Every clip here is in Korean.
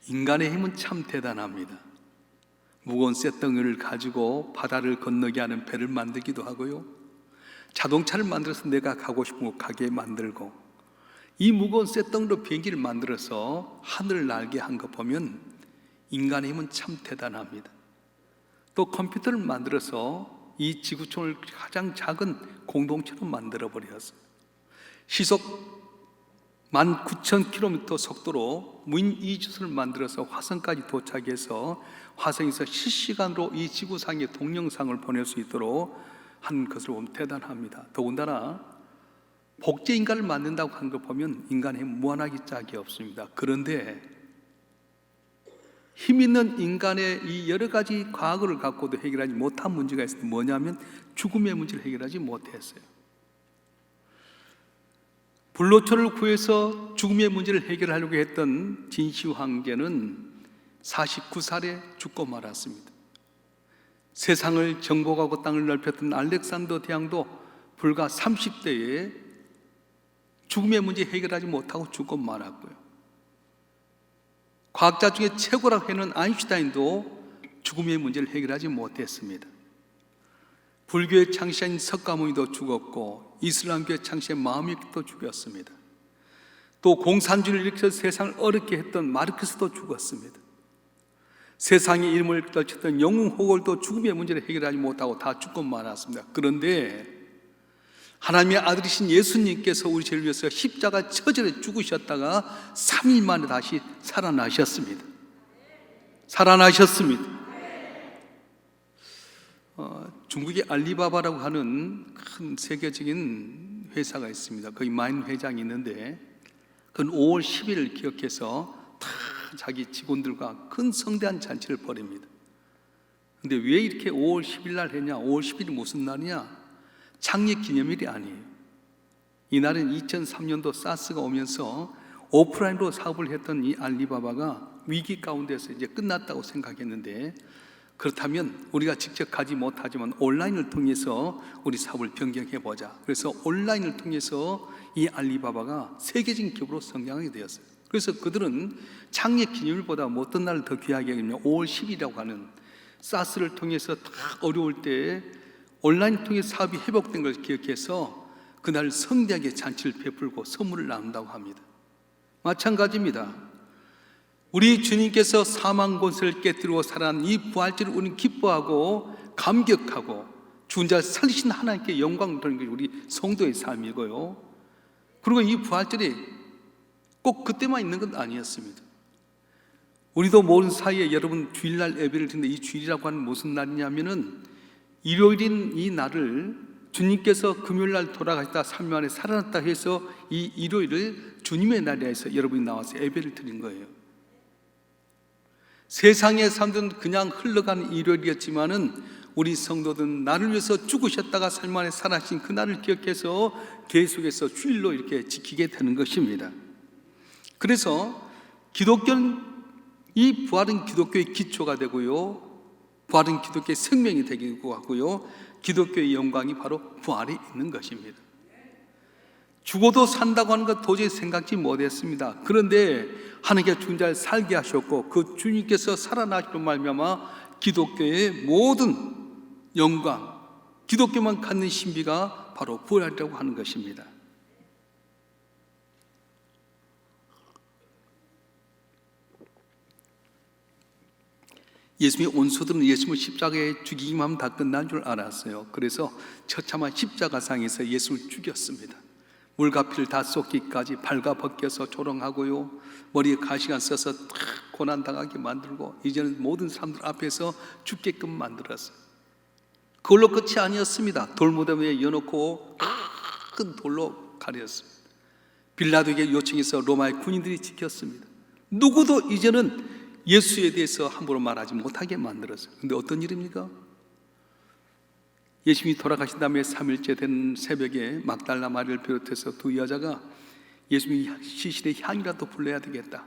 인간의 힘은 참 대단합니다. 무거운 쇳덩이를 가지고 바다를 건너게 하는 배를 만들기도 하고요, 자동차를 만들어서 내가 가고 싶은 곳 가게 만들고, 이 무거운 쇳덩이로 비행기를 만들어서 하늘을 날게 한 거 보면 인간의 힘은 참 대단합니다. 또 컴퓨터를 만들어서 이 지구촌을 가장 작은 공동체로 만들어 버렸어요. 시속 19,000km 속도로 무인 이주선을 만들어서 화성까지 도착해서 화성에서 실시간으로 이 지구상의 동영상을 보낼 수 있도록 한 것을 보면 대단합니다. 더군다나 복제 인간을 만든다고 한 걸 보면 인간의 힘은 무한하기 짝이 없습니다. 그런데 힘 있는 인간의 이 여러 가지 과거를 갖고도 해결하지 못한 문제가 있어요. 뭐냐면 죽음의 문제를 해결하지 못했어요. 불로초를 구해서 죽음의 문제를 해결하려고 했던 진시황 황제는 49살에 죽고 말았습니다. 세상을 정복하고 땅을 넓혔던 알렉산더 대왕도 불과 30대에 죽음의 문제 해결하지 못하고 죽고 말았고요, 과학자 중에 최고라고 하는 아인슈타인도 죽음의 문제를 해결하지 못했습니다. 불교의 창시인 석가모니도 죽었고, 이슬람교의 창시인 마호메트도 죽었습니다. 또 공산주의를 일으켜서 세상을 어렵게 했던 마르크스도 죽었습니다. 세상의 이름을 떨쳤던 영웅호걸도 죽음의 문제를 해결하지 못하고 다 죽고 말았습니다. 그런데 하나님의 아들이신 예수님께서 우리 죄를 위해서 십자가 처절에 죽으셨다가 3일 만에 다시 살아나셨습니다. 중국의 알리바바라고 하는 큰 세계적인 회사가 있습니다. 거기 마인 회장이 있는데, 그건 5월 10일을 기억해서 다 자기 직원들과 큰 성대한 잔치를 벌입니다. 근데 왜 이렇게 5월 10일 날 했냐? 5월 10일이 무슨 날이냐? 창립 기념일이 아니에요. 이날은 2003년도 사스가 오면서 오프라인으로 사업을 했던 이 알리바바가 위기 가운데서 이제 끝났다고 생각했는데, 그렇다면 우리가 직접 가지 못하지만 온라인을 통해서 우리 사업을 변경해보자. 그래서 온라인을 통해서 이 알리바바가 세계적인 기업으로 성장하게 되었어요. 그래서 그들은 창립 기념일보다 어떤 날을 더 귀하게 여기냐면 5월 10일이라고 하는, 사스를 통해서 다 어려울 때 온라인을 통해 사업이 회복된 걸 기억해서 그날 성대하게 잔치를 베풀고 선물을 나눈다고 합니다. 마찬가지입니다. 우리 주님께서 사망 권세를 깨뜨리고 살아난 이 부활절을 우리는 기뻐하고 감격하고 죽은 자를 살리신 하나님께 영광을 돌리는 것이 우리 성도의 삶이고요, 그리고 이 부활절이 꼭 그때만 있는 건 아니었습니다. 우리도 모르는 사이에 여러분 주일날 예배를 드리는데, 이 주일이라고 하는 무슨 날이냐면은 일요일인 이 날을 주님께서 금요일날 돌아가시다 3일 만에 살아났다 해서 이 일요일을 주님의 날이라 해서 여러분이 나와서 예배를 드린 거예요. 세상의 사람들은 그냥 흘러가는 일요일이었지만은 우리 성도들은 나를 위해서 죽으셨다가 3일 만에 살아나신 그 날을 기억해서 계속해서 주일로 이렇게 지키게 되는 것입니다. 그래서 기독교는, 이 부활은 기독교의 기초가 되고요, 부활은 기독교의 생명이 되고 하고요, 기독교의 영광이 바로 부활에 있는 것입니다. 죽어도 산다고 하는 것 도저히 생각지 못했습니다. 그런데 하나님께서 죽은 자를 살게 하셨고, 그 주님께서 살아나시로 말미암아 기독교의 모든 영광, 기독교만 갖는 신비가 바로 부활이라고 하는 것입니다. 예수님의 원수들은 예수님을 십자가에 죽이기만 하면 다 끝난 줄 알았어요. 그래서 처참한 십자가상에서 예수를 죽였습니다. 물과 피를 다 쏟기까지 발가 벗겨서 조롱하고요, 머리에 가시관 써서 고난당하게 만들고, 이제는 모든 사람들 앞에서 죽게끔 만들었어요. 그걸로 끝이 아니었습니다. 돌무덤 위에 여놓고 큰 돌로 가렸습니다. 빌라도에게 요청해서 로마의 군인들이 지켰습니다. 누구도 이제는 예수에 대해서 함부로 말하지 못하게 만들었어요. 그런데 어떤 일입니까? 예수님이 돌아가신 다음에 3일째 된 새벽에 막달라 마리를 비롯해서 두 여자가 예수님이 시신의 향이라도 불러야 되겠다.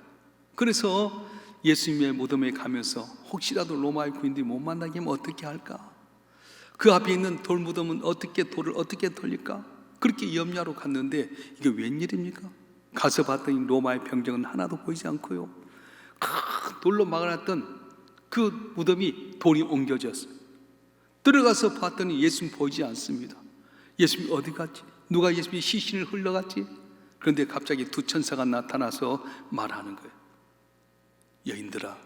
그래서 예수님의 무덤에 가면서 혹시라도 로마의 군인들이 못 만나게 하면 어떻게 할까? 그 앞에 있는 돌무덤은 돌을 어떻게 돌릴까? 그렇게 염려하러 갔는데 이게 웬일입니까? 가서 봤더니 로마의 병정은 하나도 보이지 않고요, 큰 돌로 막아놨던 그 무덤이 돌이 옮겨졌어요. 들어가서 봤더니 예수님 보이지 않습니다. 예수님 어디 갔지? 누가 예수님의 시신을 흘러갔지? 그런데 갑자기 두 천사가 나타나서 말하는 거예요. 여인들아,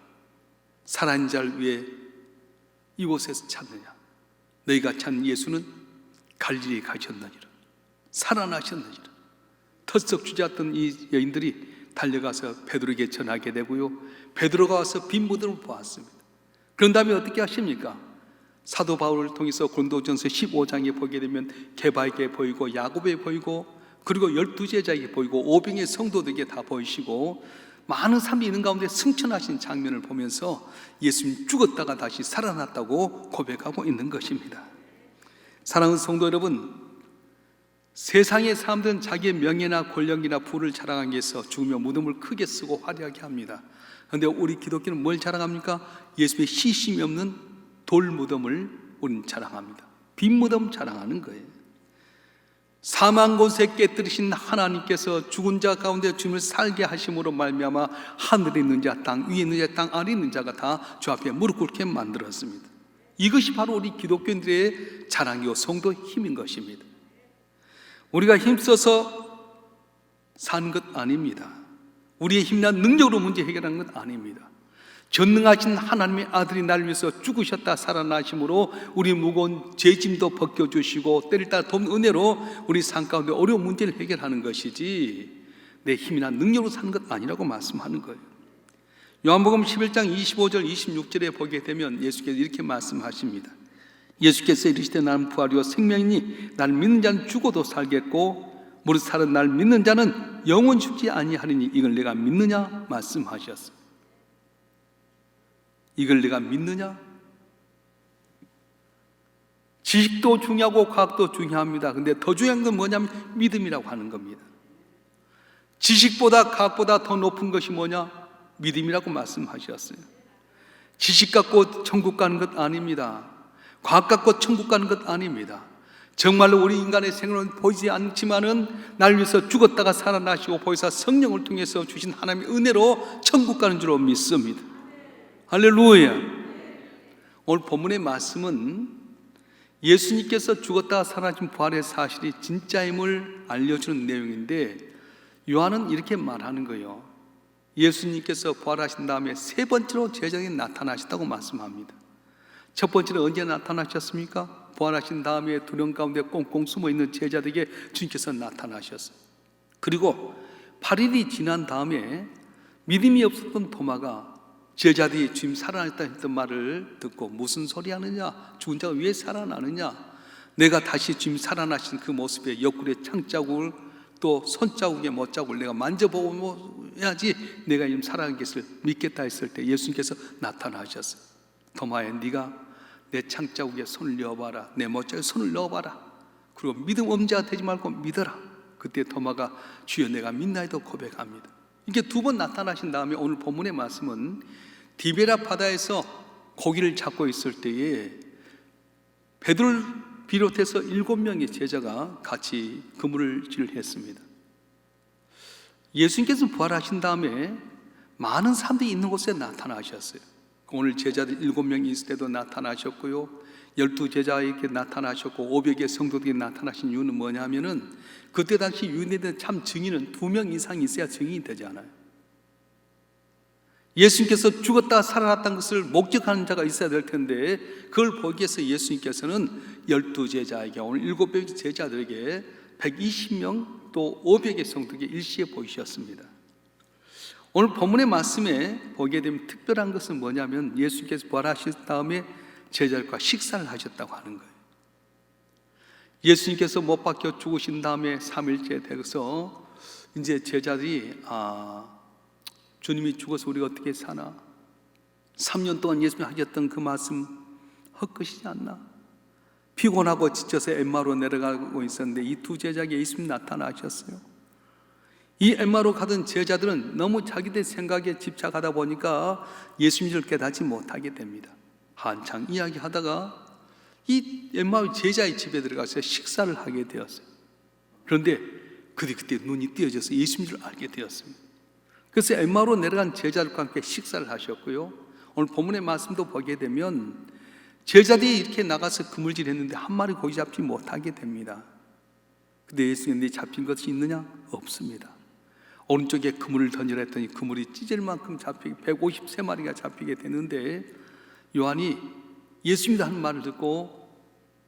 살아있는 자를 위해 이곳에서 찾느냐? 너희가 찾는 예수는 갈릴리에 가셨느니라. 살아나셨느니라. 털썩 주저앉던 이 여인들이 달려가서 베드로에게 전하게 되고요, 베드로가 와서 빈 무덤을 보았습니다. 그런 다음에 어떻게 하십니까? 사도 바울을 통해서 고린도전서 15장에 보게 되면 게바에게 보이고 야곱에게 보이고 그리고 12제자에게 보이고 500의 성도들에게 다 보이시고 많은 사람이 있는 가운데 승천하신 장면을 보면서 예수님 죽었다가 다시 살아났다고 고백하고 있는 것입니다. 사랑하는 성도 여러분, 세상의 사람들은 자기의 명예나 권력이나 부를 자랑하기 위해서 죽으며 무덤을 크게 쓰고 화려하게 합니다. 그런데 우리 기독교는 뭘 자랑합니까? 예수의 시심이 없는 돌 무덤을 우리는 자랑합니다. 빈 무덤 자랑하는 거예요. 사망 곳에 깨뜨리신 하나님께서 죽은 자 가운데 주님을 살게 하심으로 말미암아 하늘에 있는 자, 땅 위에 있는 자, 땅 아래에 있는 자가 다 주 앞에 무릎 꿇게 만들었습니다. 이것이 바로 우리 기독교인들의 자랑이요 성도의 힘인 것입니다. 우리가 힘써서 사는 것 아닙니다. 우리의 힘이나 능력으로 문제 해결하는 것 아닙니다. 전능하신 하나님의 아들이 나를 위해서 죽으셨다 살아나심으로 우리 무거운 죄짐도 벗겨주시고 때를 따라 돕는 은혜로 우리 삶 가운데 어려운 문제를 해결하는 것이지 내 힘이나 능력으로 사는 것 아니라고 말씀하는 거예요. 요한복음 11장 25절 26절에 보게 되면 예수께서 이렇게 말씀하십니다. 예수께서 이르시되 나는 부활이요 생명이니 나를 믿는 자는 죽어도 살겠고 무릇 살은 나를 믿는 자는 영원 죽지 아니하리니 이걸 내가 믿느냐 말씀하셨습니다. 이걸 내가 믿느냐? 지식도 중요하고 과학도 중요합니다. 근데 더 중요한 건 뭐냐면 믿음이라고 하는 겁니다. 지식보다 과학보다 더 높은 것이 뭐냐? 믿음이라고 말씀하셨어요. 지식 갖고 천국 가는 것 아닙니다. 과학 갖고 천국 가는 것 아닙니다. 정말로 우리 인간의 생활은 보이지 않지만은 나를 위해서 죽었다가 살아나시고 보혜사 성령을 통해서 주신 하나님의 은혜로 천국 가는 줄로 믿습니다. 할렐루야. 오늘 본문의 말씀은 예수님께서 죽었다가 살아나신 부활의 사실이 진짜임을 알려주는 내용인데 요한은 이렇게 말하는 거예요. 예수님께서 부활하신 다음에 세 번째로 제자에게 나타나셨다고 말씀합니다. 첫 번째는 언제 나타나셨습니까? 부활하신 다음에 두려움 가운데 꽁꽁 숨어있는 제자들에게 주님께서 나타나셨어요. 그리고 8일이 지난 다음에 믿음이 없었던 토마가 제자들이 주님 살아났다 했던 말을 듣고 무슨 소리 하느냐? 죽은 자가 왜 살아나느냐? 내가 다시 주님 살아나신 그 모습에 옆구리에 창자국을 또 손자국에 못자국을 내가 만져보야지 내가 지금 살아난 것을 믿겠다 했을 때 예수님께서 나타나셨어요. 토마야, 네가 내 창자국에 손을 넣어봐라. 내 못자국에 손을 넣어봐라. 그리고 믿음 없는 자가 되지 말고 믿어라. 그때 토마가 주여 내가 믿나이다 고백합니다. 이게 두 번 나타나신 다음에 오늘 본문의 말씀은 디베라 바다에서 고기를 잡고 있을 때에 베드로를 비롯해서 7명의 제자가 같이 그물질을 했습니다. 예수님께서 부활하신 다음에 많은 사람들이 있는 곳에 나타나셨어요. 오늘 제자들 7명이 있을 때도 나타나셨고요, 12제자에게 나타나셨고 500의 성도들에게 나타나신 이유는 뭐냐면은 그때 당시 유대인들 참 증인은 2명 이상 있어야 증인이 되지 않아요. 예수님께서 죽었다 살아났다는 것을 목격하는 자가 있어야 될 텐데 그걸 보기 위해서 예수님께서는 12제자에게 오늘 7명의 제자들에게 120명 또 500의 성도에게 일시에 보이셨습니다. 오늘 본문의 말씀에 보게 되면 특별한 것은 뭐냐면 예수님께서 부활하신 다음에 제자들과 식사를 하셨다고 하는 거예요. 예수님께서 못 박혀 죽으신 다음에 3일째 되어서 이제 제자들이 주님이 죽어서 우리가 어떻게 사나? 3년 동안 예수님이 하셨던 그 말씀 헛것이지 않나? 피곤하고 지쳐서 엠마로 내려가고 있었는데 이 두 제자에게 예수님이 나타나셨어요. 이 엠마로 가던 제자들은 너무 자기들 생각에 집착하다 보니까 예수님을 깨닫지 못하게 됩니다. 한창 이야기하다가 이 엠마오 제자의 집에 들어가서 식사를 하게 되었어요. 그런데 그때 눈이 띄어져서 예수님을 알게 되었습니다. 그래서 엠마오로 내려간 제자들과 함께 식사를 하셨고요. 오늘 본문의 말씀도 보게 되면 제자들이 이렇게 나가서 그물질 했는데 한 마리 고기 잡지 못하게 됩니다. 근데 예수님이 잡힌 것이 있느냐? 없습니다. 오른쪽에 그물을 던지라 했더니 그물이 찢을 만큼 잡히게 153마리가 잡히게 되는데 요한이 예수님이다 하는 말을 듣고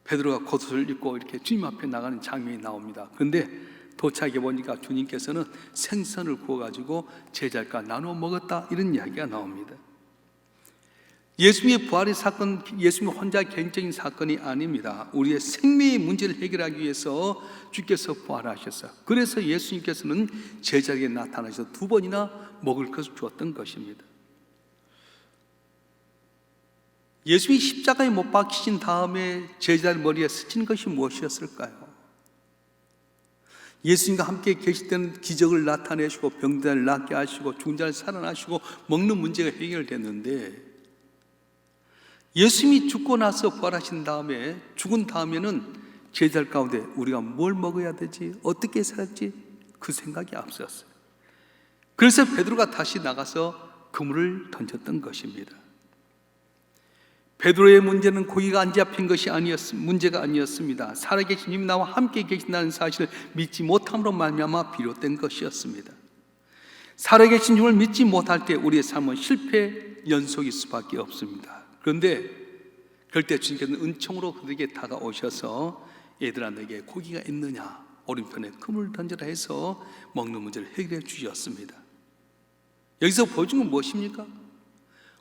베드로가 겉옷을 입고 이렇게 주님 앞에 나가는 장면이 나옵니다. 그런데 도착해 보니까 주님께서는 생선을 구워가지고 제자들과 나눠 먹었다, 이런 이야기가 나옵니다. 예수님의 부활의 사건, 예수님 혼자 개인적인 사건이 아닙니다. 우리의 생명의 문제를 해결하기 위해서 주께서 부활하셨어요. 그래서 예수님께서는 제자에게 나타나셔서 2번이나 먹을 것을 주었던 것입니다. 예수님이 십자가에 못 박히신 다음에 제자들 머리에 스친 것이 무엇이었을까요? 예수님과 함께 계실 때는 기적을 나타내시고 병자를 낫게 하시고 죽은 자를 살아나시고 먹는 문제가 해결됐는데 예수님이 죽고 나서 부활하신 다음에, 죽은 다음에는 제자들 가운데 우리가 뭘 먹어야 되지? 어떻게 살지? 그 생각이 앞섰어요. 그래서 베드로가 다시 나가서 그물을 던졌던 것입니다. 베드로의 문제는 고기가 안 잡힌 것이 문제가 아니었습니다. 살아계신 주님이 나와 함께 계신다는 사실을 믿지 못함으로 말미암아 비롯된 것이었습니다. 살아계신 주님을 믿지 못할 때 우리의 삶은 실패 연속일 수밖에 없습니다. 그런데 그럴 때 주님께서는 은총으로 그들에게 다가오셔서 얘들아, 너에게 고기가 있느냐? 오른편에 그물을 던져라 해서 먹는 문제를 해결해 주셨습니다. 여기서 보여준 건 무엇입니까?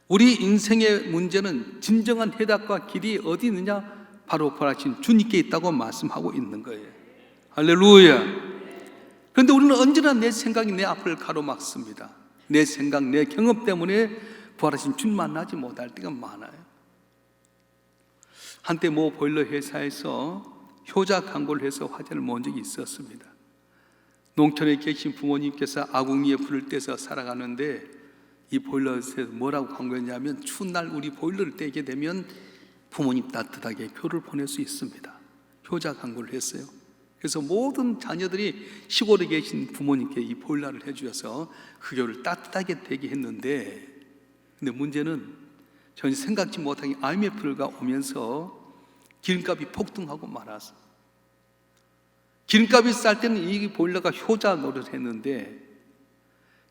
우리 인생의 문제는 진정한 해답과 길이 어디 있느냐? 바로 부활하신 주님께 있다고 말씀하고 있는 거예요. 할렐루야. 그런데 우리는 언제나 내 생각이 내 앞을 가로막습니다. 내 생각, 내 경험 때문에 부활하신 주님 만나지 못할 때가 많아요. 한때 모 보일러 회사에서 효자 광고를 해서 화제를 모은 적이 있었습니다. 농촌에 계신 부모님께서 아궁이에 불을 떼서 살아가는데 이 보일러에서 뭐라고 광고했냐면 추운 날 우리 보일러를 떼게 되면 부모님 따뜻하게 표를 보낼 수 있습니다. 효자 광고를 했어요. 그래서 모든 자녀들이 시골에 계신 부모님께 이 보일러를 해주셔서 그 겨울을 따뜻하게 되게 했는데, 근데 문제는 전혀 생각지 못한 IMF가 오면서 기름값이 폭등하고 말았어. 기름값이 쌀 때는 이 보일러가 효자 노릇을 했는데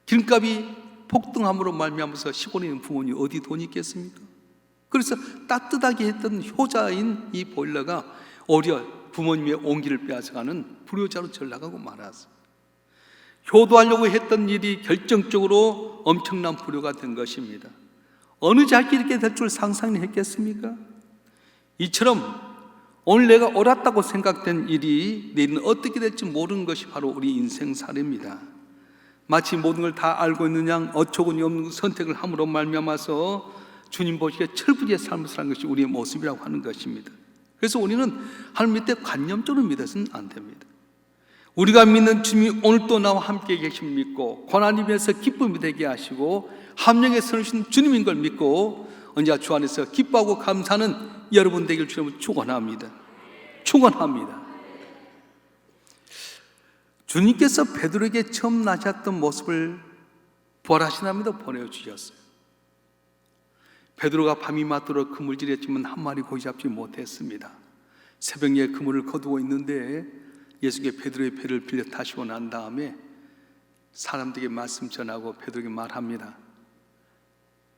기름값이 폭등함으로 말미암아서 시골에 있는 부모님 어디 돈이 있겠습니까? 그래서 따뜻하게 했던 효자인 이 보일러가 오히려 부모님의 온기를 빼앗아가는 불효자로 전락하고 말았어. 효도하려고 했던 일이 결정적으로 엄청난 불효가 된 것입니다. 어느 자식이 이렇게 될 줄 상상했겠습니까? 이처럼 오늘 내가 옳았다고 생각된 일이 내일은 어떻게 될지 모르는 것이 바로 우리 인생살이입니다. 마치 모든 걸 다 알고 있는 양 어처구니 없는 선택을 함으로 말미암아서 주님 보시기에 철부지의 삶을 사는 것이 우리의 모습이라고 하는 것입니다. 그래서 우리는 하나님 밑에 관념적으로 믿어서는 안 됩니다. 우리가 믿는 주님이 오늘 또 나와 함께 계심을 믿고 고난임에서 기쁨이 되게 하시고 함령에 서신 주님인 걸 믿고 언제나 주 안에서 기뻐하고 감사하는 여러분 되길 주님은 축원합니다. 축원합니다. 주님께서 베드로에게 처음 나셨던 모습을 부활하신 다음에도 보내주셨어요. 베드로가 밤이 맞도록 그물질했지만 한 마리 고기 잡지 못했습니다. 새벽에 그물을 거두고 있는데 예수께 베드로의 배를 빌려 타시고 난 다음에 사람들에게 말씀 전하고 베드로에게 말합니다.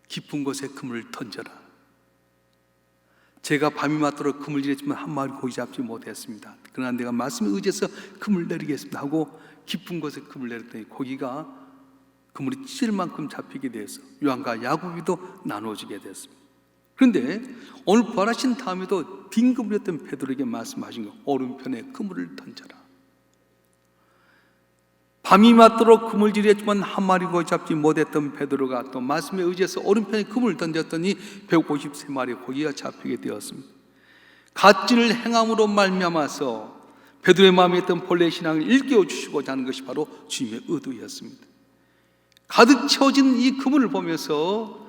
깊은 곳에 그물을 던져라. 제가 밤이 맞도록 그물질했지만 한 마리 고기 잡지 못했습니다. 그러나 내가 말씀에 의지해서 그물 내리겠습니다 하고 깊은 곳에 그물 내렸더니 고기가 그물이 찢을 만큼 잡히게 돼서 요한과 야고보도 나눠지게 됐습니다. 그런데 오늘 부활하신 다음에도 빈 그물이었던 베드로에게 말씀하신 거, 오른편에 그물을 던져라. 밤이 맞도록 그물질했지만 한 마리 고기 잡지 못했던 베드로가 또 말씀에 의지해서 오른편에 그물을 던졌더니 153마리 고기가 잡히게 되었습니다. 갓질을 행함으로 말미암아서 베드로의 마음에 있던 본래 신앙을 일깨워 주시고자 하는 것이 바로 주님의 의도였습니다. 가득 채워진 이 그물을 보면서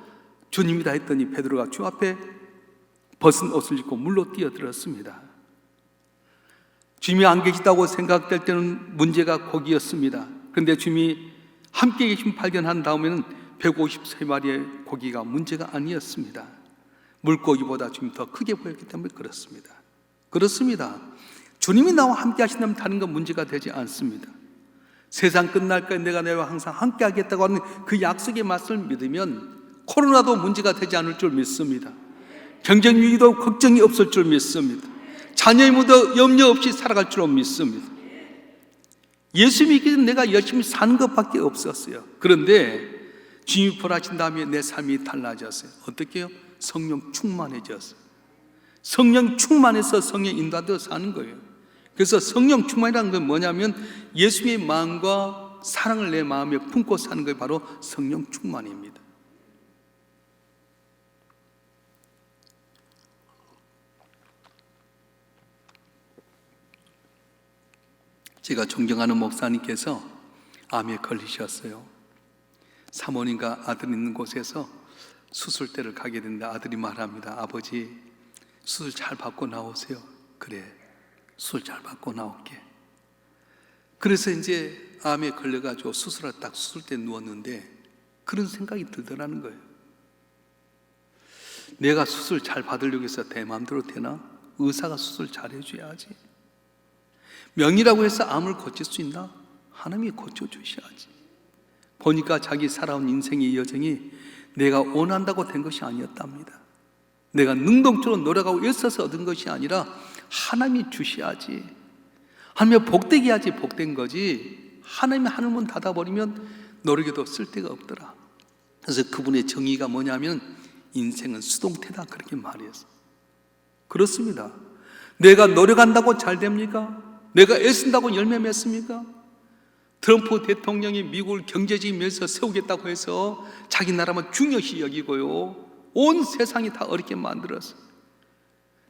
주님이다 했더니 베드로가 주 앞에 벗은 옷을 입고 물로 뛰어들었습니다. 주님이 안 계시다고 생각될 때는 문제가 고기였습니다. 그런데 주님이 함께 계신 발견한 다음에는 153마리의 고기가 문제가 아니었습니다. 물고기보다 주님이 더 크게 보였기 때문에 그렇습니다. 그렇습니다. 주님이 나와 함께 하신다면 다른 건 문제가 되지 않습니다. 세상 끝날까지 내가 너와 항상 함께 하겠다고 하는 그 약속의 말씀을 믿으면 코로나도 문제가 되지 않을 줄 믿습니다. 경쟁 위기도 걱정이 없을 줄 믿습니다. 자녀의 무도 염려 없이 살아갈 줄 믿습니다. 예수 믿기 전에 내가 열심히 사는 것밖에 없었어요. 그런데 주님이 부활하신 다음에 내 삶이 달라졌어요. 어떻게 해요? 성령 충만해졌어요. 성령 충만해서 성령 인도하듯 사는 거예요. 그래서 성령 충만이라는 건 뭐냐면 예수의 마음과 사랑을 내 마음에 품고 사는 게 바로 성령 충만입니다. 제가 존경하는 목사님께서 암에 걸리셨어요. 사모님과 아들 있는 곳에서 수술대를 가게 됐는데 아들이 말합니다. 아버지, 수술 잘 받고 나오세요. 그래, 수술 잘 받고 나올게. 그래서 이제 암에 걸려가지고 수술을 딱 수술대에 누웠는데 그런 생각이 들더라는 거예요. 내가 수술 잘 받으려고 해서 내 마음대로 되나? 의사가 수술 잘 해줘야지. 명이라고 해서 암을 고칠 수 있나? 하나님이 고쳐주셔야지. 보니까 자기 살아온 인생의 여정이 내가 원한다고 된 것이 아니었답니다. 내가 능동적으로 노력하고 애써서 얻은 것이 아니라 하나님이 주셔야지. 하나님이 복되게 해야지 복된 거지. 하나님이 하늘문 닫아버리면 노력해도 쓸데가 없더라. 그래서 그분의 정의가 뭐냐면 인생은 수동태다, 그렇게 말했어요. 그렇습니다. 내가 노력한다고 잘 됩니까? 내가 애쓴다고 열매 맺습니까? 트럼프 대통령이 미국을 경제적인 면에서 세우겠다고 해서 자기 나라만 중요시 여기고요, 온 세상이 다 어렵게 만들었어.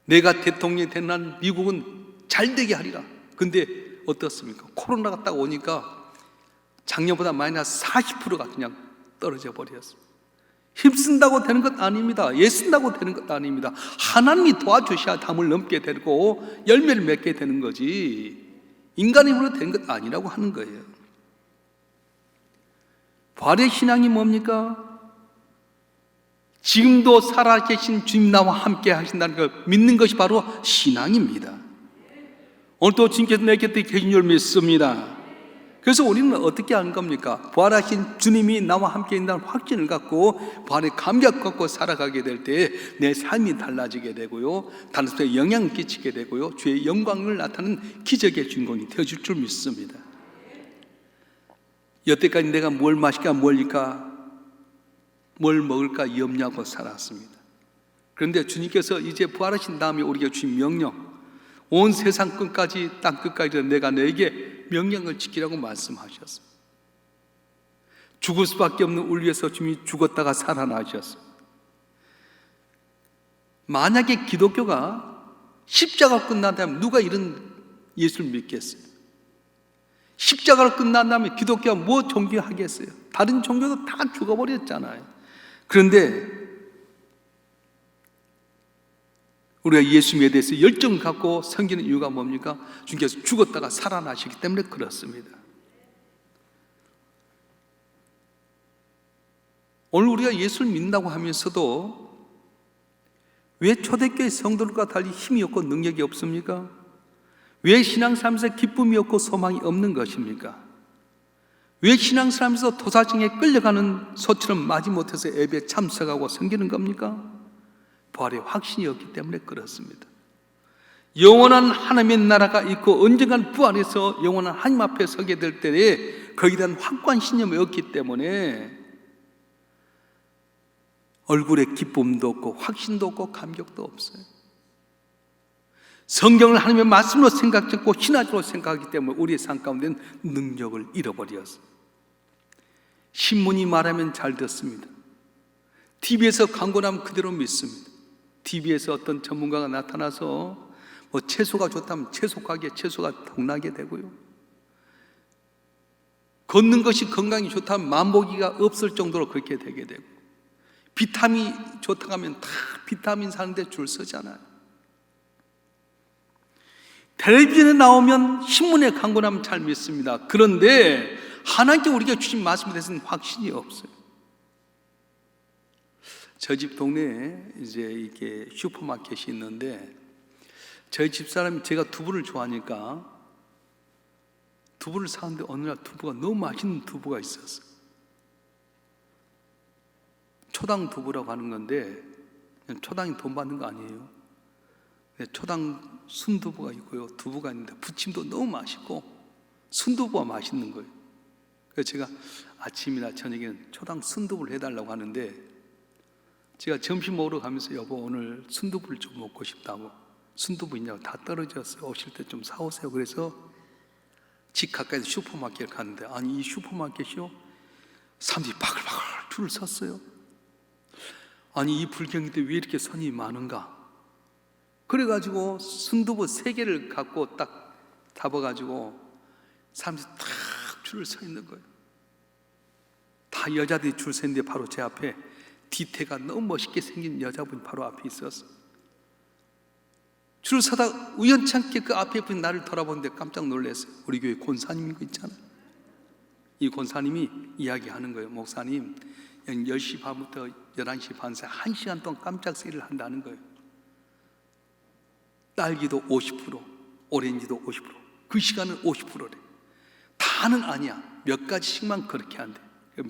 내가 대통령이 된 날 미국은 잘 되게 하리라. 근데 어떻습니까? 코로나가 딱 오니까 작년보다 마이너스 40%가 그냥 떨어져 버렸어. 힘쓴다고 되는 것 아닙니다. 애쓴다고 되는 것 아닙니다. 하나님이 도와주셔야 담을 넘게 되고 열매를 맺게 되는 거지 인간의 힘으로 되는 것 아니라고 하는 거예요. 부활의 신앙이 뭡니까? 지금도 살아계신 주님 나와 함께 하신다는 걸 믿는 것이 바로 신앙입니다. 오늘도 주님께서 내 곁에 계신 줄 믿습니다. 그래서 우리는 어떻게 하는 겁니까? 부활하신 주님이 나와 함께 있다는 확신을 갖고 부활의 감격 갖고 살아가게 될 때 내 삶이 달라지게 되고요, 다른 사람에게 영향을 끼치게 되고요, 주의 영광을 나타내는 기적의 주인공이 되어줄 줄 믿습니다. 여태까지 내가 뭘 마실까 뭘까 뭘 먹을까 염려하고 살았습니다. 그런데 주님께서 이제 부활하신 다음에 우리에게 주신 명령, 온 세상 끝까지 땅 끝까지 내가 너에게 명령을 지키라고 말씀하셨습니다. 죽을 수밖에 없는 우리 위해서 주님이 죽었다가 살아나셨습니다. 만약에 기독교가 십자가로 끝난다면 누가 이런 예수를 믿겠어요? 십자가로 끝난다면 기독교가 뭐 종교하겠어요? 다른 종교도 다 죽어버렸잖아요. 그런데 우리가 예수님에 대해서 열정을 갖고 섬기는 이유가 뭡니까? 주님께서 죽었다가 살아나시기 때문에 그렇습니다. 오늘 우리가 예수를 믿는다고 하면서도 왜 초대교회 성도들과 달리 힘이 없고 능력이 없습니까? 왜 신앙생활에서 기쁨이 없고 소망이 없는 것입니까? 왜 신앙생활에서 토사증에 끌려가는 소처럼 마지못해서 예배에 참석하고 섬기는 겁니까? 부활의 확신이 없기 때문에 그렇습니다. 영원한 하나님의 나라가 있고 언젠간 부활해서 영원한 하나님 앞에 서게 될 때에 거기에 대한 확고한 신념이 없기 때문에 얼굴에 기쁨도 없고 확신도 없고 감격도 없어요. 성경을 하나님의 말씀으로 생각했고 신화적으로 생각하기 때문에 우리의 삶 가운데는 능력을 잃어버렸어요. 신문이 말하면 잘 듣습니다. TV에서 광고 나면 그대로 믿습니다. TV에서 어떤 전문가가 나타나서 뭐 채소가 좋다면 채소 가게 채소가 동나게 되고요, 걷는 것이 건강이 좋다면 만보기가 없을 정도로 그렇게 되게 되고, 비타민이 좋다고 하면 다 비타민 사는데 줄 서잖아요. 텔레비전에 나오면 신문에 광고 나면 잘 믿습니다. 그런데 하나님께 우리가 주신 말씀에 대해서는 확신이 없어요. 저 집 동네에 이제 이게 슈퍼마켓이 있는데 저희 집사람이 제가 두부를 좋아하니까 두부를 사는데 어느 날 두부가 너무 맛있는 두부가 있었어요. 초당 두부라고 하는 건데 초당이 돈 받는 거 아니에요. 초당 순두부가 있고요, 두부가 있는데 부침도 너무 맛있고 순두부가 맛있는 거예요. 그래서 제가 아침이나 저녁에는 초당 순두부를 해달라고 하는데 제가 점심 먹으러 가면서 여보 오늘 순두부를 좀 먹고 싶다고, 순두부 있냐고, 다 떨어졌어요, 오실 때 좀 사오세요. 그래서 집 가까이서 슈퍼마켓을 갔는데 아니 이 슈퍼마켓이요 사람들이 바글바글 줄을 섰어요. 아니 이 불경기 때 왜 이렇게 손님이 많은가. 그래가지고 순두부 3개를 갖고 딱 잡아가지고 사람들이 탁 줄을 서 있는 거예요. 다 여자들이 줄 서 있는데 바로 제 앞에 뒤태가 너무 멋있게 생긴 여자분이 바로 앞에 있었어요. 줄 서다 우연찮게 그 앞에 분이 나를 돌아보는데 깜짝 놀랐어요. 우리 교회 권사님 이거 있잖아요. 이 권사님이 이야기하는 거예요. 목사님 10시 반부터 11시 반 사이 1시간 동안 깜짝 세일을 한다는 거예요. 딸기도 50%, 오렌지도 50%, 그 시간은 50%래. 다는 아니야. 몇 가지씩만 그렇게 한대.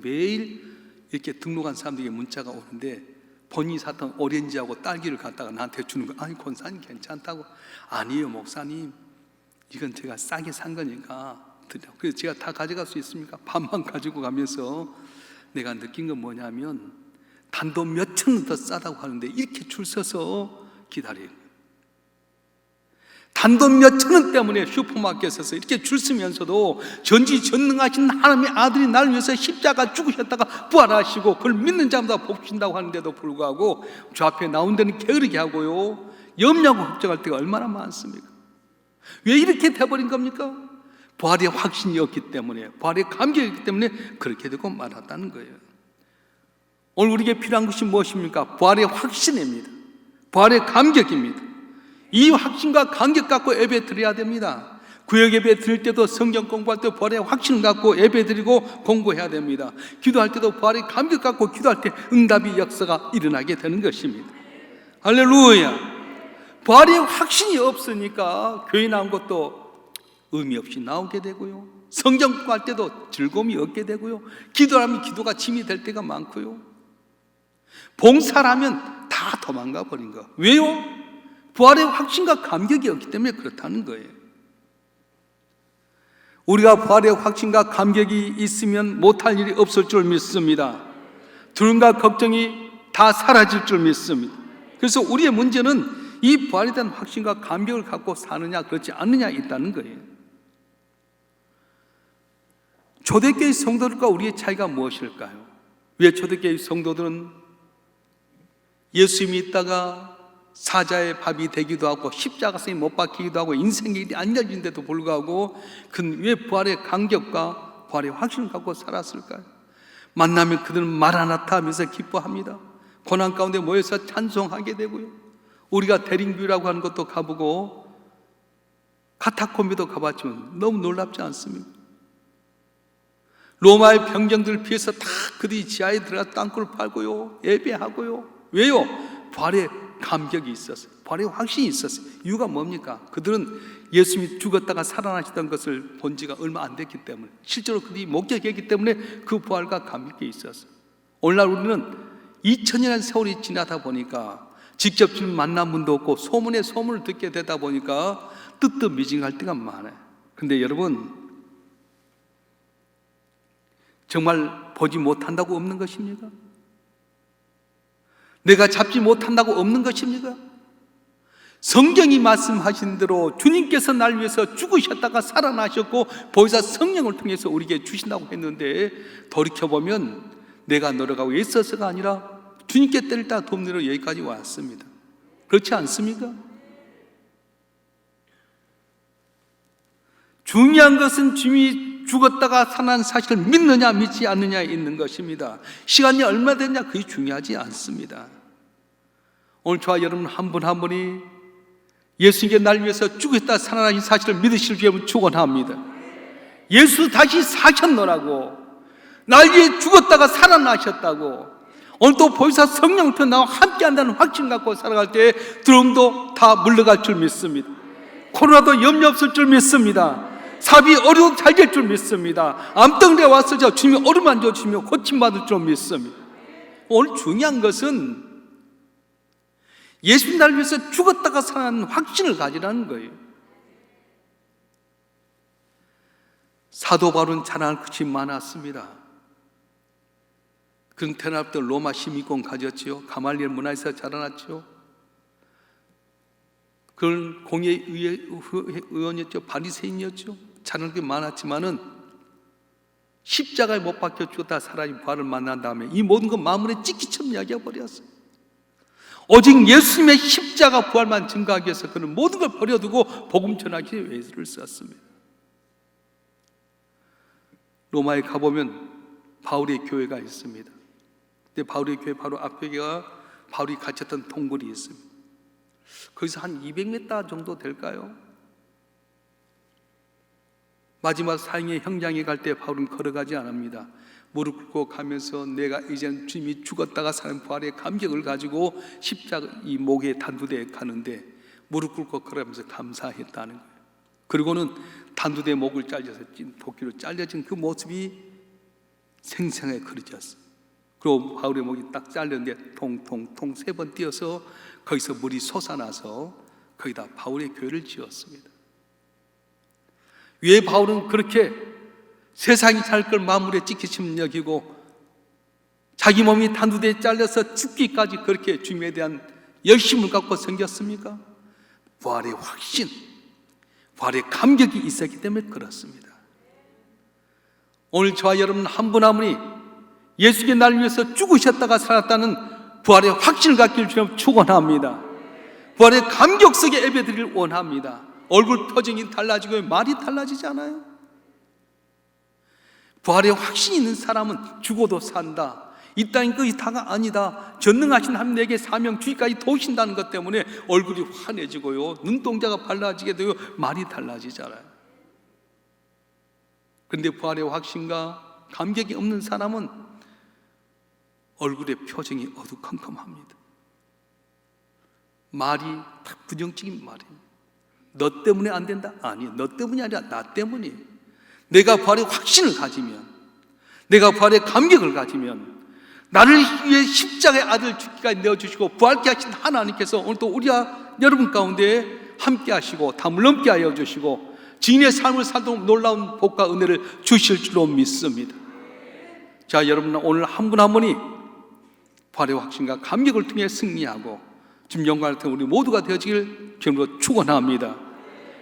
매일 이렇게 등록한 사람들에게 문자가 오는데 본인이 샀던 오렌지하고 딸기를 갖다가 나한테 주는 거야. 아니 권사님 괜찮다고. 아니에요 목사님, 이건 제가 싸게 산 거니까 드려. 그래서 제가 다 가져갈 수 있습니까? 반만 가지고 가면서 내가 느낀 건 뭐냐면 단돈 몇 천 원 더 싸다고 하는데 이렇게 줄 서서 기다려요. 단돈 몇 천 원 때문에 슈퍼마켓에서 이렇게 줄 서면서도 전지전능하신 하나님의 아들이 나를 위해서 십자가 죽으셨다가 부활하시고 그걸 믿는 자마다 복 주신다고 하는데도 불구하고 저 앞에 나온 데는 게으르게 하고요, 염려하고 걱정할 때가 얼마나 많습니까? 왜 이렇게 돼버린 겁니까? 부활의 확신이 없기 때문에, 부활의 감격이 없기 때문에 그렇게 되고 말았다는 거예요. 오늘 우리에게 필요한 것이 무엇입니까? 부활의 확신입니다. 부활의 감격입니다. 이 확신과 감격 갖고 예배 드려야 됩니다. 구역 예배 드릴 때도 성경 공부할 때 부활의 확신을 갖고 예배 드리고 공부해야 됩니다. 기도할 때도 부활의 감격 갖고 기도할 때 응답의 역사가 일어나게 되는 것입니다. 할렐루야. 부활의 확신이 없으니까 교회 나온 것도 의미 없이 나오게 되고요, 성경 공부할 때도 즐거움이 없게 되고요, 기도하면 기도가 짐이 될 때가 많고요, 봉사를 하면 다 도망가 버린 거. 왜요? 부활의 확신과 감격이 없기 때문에 그렇다는 거예요. 우리가 부활의 확신과 감격이 있으면 못할 일이 없을 줄 믿습니다. 두려움과 걱정이 다 사라질 줄 믿습니다. 그래서 우리의 문제는 이 부활에 대한 확신과 감격을 갖고 사느냐 그렇지 않느냐에 있다는 거예요. 초대교회 성도들과 우리의 차이가 무엇일까요? 왜 초대교회 성도들은 예수님이 있다가 사자의 밥이 되기도 하고 십자가에 못 박히기도 하고 인생의 일이 안 열린데도 불구하고 그는 왜 부활의 감격과 부활의 확신을 갖고 살았을까요? 만나면 그들은 마라나타 하면서 기뻐합니다. 고난 가운데 모여서 찬송하게 되고요, 우리가 대림교회라고 하는 것도 가보고 카타콤비도 가봤지만 너무 놀랍지 않습니까? 로마의 병정들을 피해서 다 그들이 지하에 들어가 땅굴을 팔고요, 예배하고요. 왜요? 부활의 감격이 있었어요. 부활의 확신이 있었어요. 이유가 뭡니까? 그들은 예수님이 죽었다가 살아나시던 것을 본 지가 얼마 안 됐기 때문에, 실제로 그들이 목격했기 때문에 그 부활과 감격이 있었어요. 오늘날 우리는 2000년의 세월이 지나다 보니까 직접 만난 분도 없고 소문에 소문을 듣게 되다 보니까 뜨뜻미징할 때가 많아요. 그런데 여러분, 정말 보지 못한다고 없는 것입니까? 내가 잡지 못한다고 없는 것입니까? 성경이 말씀하신 대로 주님께서 날 위해서 죽으셨다가 살아나셨고 보혜사 성령을 통해서 우리에게 주신다고 했는데, 돌이켜보면 내가 노력하고 애써서가 아니라 주님께 때를 따라 돕는 여기까지 왔습니다. 그렇지 않습니까? 중요한 것은 주님이 죽었다가 살아난 사실을 믿느냐 믿지 않느냐에 있는 것입니다. 시간이 얼마 됐냐 그게 중요하지 않습니다. 오늘 저와 여러분 한 분 한 분이 예수님께 날 위해서 죽었다 살아나신 사실을 믿으실 줄 축원합니다. 예수 다시 사셨노라고, 날 위해 죽었다가 살아나셨다고, 오늘도 보혜사 성령부터 나와 함께한다는 확신 갖고 살아갈 때 두려움도 다 물러갈 줄 믿습니다. 코로나도 염려 없을 줄 믿습니다. 사비 어려도 잘 될 줄 믿습니다. 암덩어리에 와서 주님이 어루만 져주시며 고침받을 줄 믿습니다. 오늘 중요한 것은 예수 나를 위해서 죽었다가 살아난 확신을 가지라는 거예요. 사도 바울은 자랑할 것이 많았습니다. 그는 태어날 때 로마 시민권 가졌지요. 가말리엘 문화에서 자라났죠. 그는 공의 의원이었죠. 바리새인이었죠. 자랑할 게 많았지만은 십자가에 못 박혀 죽었다 살아진 부활을 만난 다음에 이 모든 것 마음에 찢기처럼 이야기해 버렸어요. 오직 예수님의 십자가 부활만 증거하기 위해서 그는 모든 걸 버려두고 복음 전하기 위해 애를 썼습니다. 로마에 가보면 바울의 교회가 있습니다. 근데 바울의 교회 바로 앞에가 바울이 갇혔던 동굴이 있습니다. 거기서 한 200m 정도 될까요? 마지막 사형의 형장에 갈 때 바울은 걸어가지 않습니다. 무릎 꿇고 가면서 내가 이제는 주님이 죽었다가 사는 부활의 감격을 가지고 십자가 이 목에 단두대에 가는데 무릎 꿇고 걸어가면서 감사했다는 거예요. 그리고는 단두대 목을 잘려서 도끼로 잘려진 그 모습이 생생하게 그려졌어요. 그리고 바울의 목이 딱 잘렸는데 통통통 3번 뛰어서 거기서 물이 솟아나서 거기다 바울의 교회를 지었습니다. 왜 바울은 그렇게 세상이 살 걸 마음에 찢기심 여기고 자기 몸이 단두대에 잘려서 죽기까지 그렇게 주님에 대한 열심을 갖고 생겼습니까? 부활의 확신, 부활의 감격이 있었기 때문에 그렇습니다. 오늘 저와 여러분 한 분 한 분이 예수의 날 위해서 죽으셨다가 살았다는 부활의 확신을 갖기를 주님 축원합니다. 부활의 감격 속에 예배드리길 원합니다. 얼굴 표정이 달라지고 말이 달라지지 않아요? 부활의 확신이 있는 사람은 죽어도 산다. 이 땅이 끝이 다가 아니다. 전능하신 하나님에게 사명 주기까지 도우신다는 것 때문에 얼굴이 환해지고요, 눈동자가 밝아지게 되고 말이 달라지잖아요. 그런데 부활의 확신과 감격이 없는 사람은 얼굴의 표정이 어두컴컴합니다. 말이 다 부정적인 말입니다. 너 때문에 안 된다? 아니, 너 때문이 아니라 나 때문이에요. 내가 부활의 확신을 가지면, 내가 부활의 감격을 가지면, 나를 위해 십자가의 아들 죽기까지 내어주시고 부활케 하신 하나님께서 오늘도 우리와 여러분 가운데 함께 하시고 다 물넘게 하여 주시고 증인의 삶을 살도록 놀라운 복과 은혜를 주실 줄로 믿습니다. 자, 여러분 오늘 한 분 한 분이 부활의 확신과 감격을 통해 승리하고 주님 영광을 통해 우리 모두가 되어지길 주님으로 축원합니다.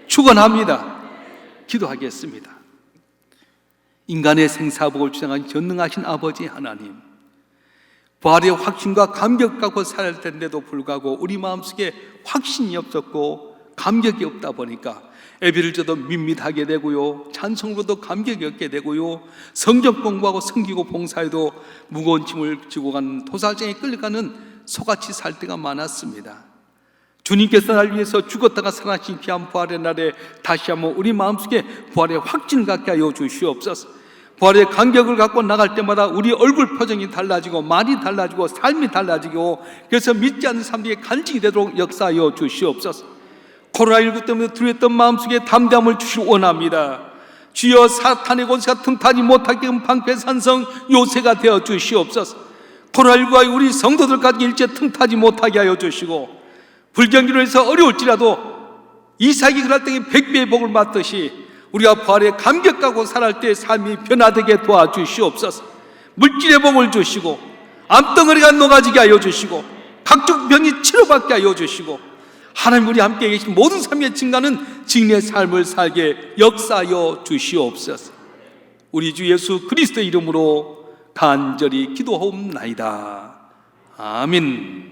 축원합니다. 기도하겠습니다. 인간의 생사복을 주장한 전능하신 아버지 하나님, 부활의 확신과 감격 갖고 살아야 텐데도 불구하고 우리 마음속에 확신이 없었고 감격이 없다 보니까 예배를 줘도 밋밋하게 되고요, 찬송으로도 감격이 없게 되고요, 성경 공부하고 섬기고 봉사해도 무거운 짐을 지고 가는 도살장에 끌려가는 소같이 살 때가 많았습니다. 주님께서 날 위해서 죽었다가 살아나신 귀한 부활의 날에 다시 한번 우리 마음속에 부활의 확신을 갖게 하여 주시옵소서. 부활의 감격을 갖고 나갈 때마다 우리 얼굴 표정이 달라지고 말이 달라지고 삶이 달라지고, 그래서 믿지 않는 사람들이 간증이 되도록 역사하여 주시옵소서. 코로나19 때문에 두려웠던 마음속에 담대함을 주시기 원합니다. 주여, 사탄의 권세가 틈타지 못하게 방패산성 요새가 되어 주시옵소서. 코로나19가 우리 성도들까지 일제 틈타지 못하게 하여 주시고, 불경기로 해서 어려울지라도 이삭이 그럴 때에 100배의 복을 받듯이 우리가 부활의 감격 갖고 살아갈 때 삶이 변화되게 도와주시옵소서. 물질의 복을 주시고 암덩어리가 녹아지게 하여 주시고 각종 병이 치료받게 하여 주시고, 하나님 우리 함께 계신 모든 삶의 증가는 증인의 삶을 살게 역사하여 주시옵소서. 우리 주 예수 그리스도의 이름으로 간절히 기도하옵나이다. 아멘.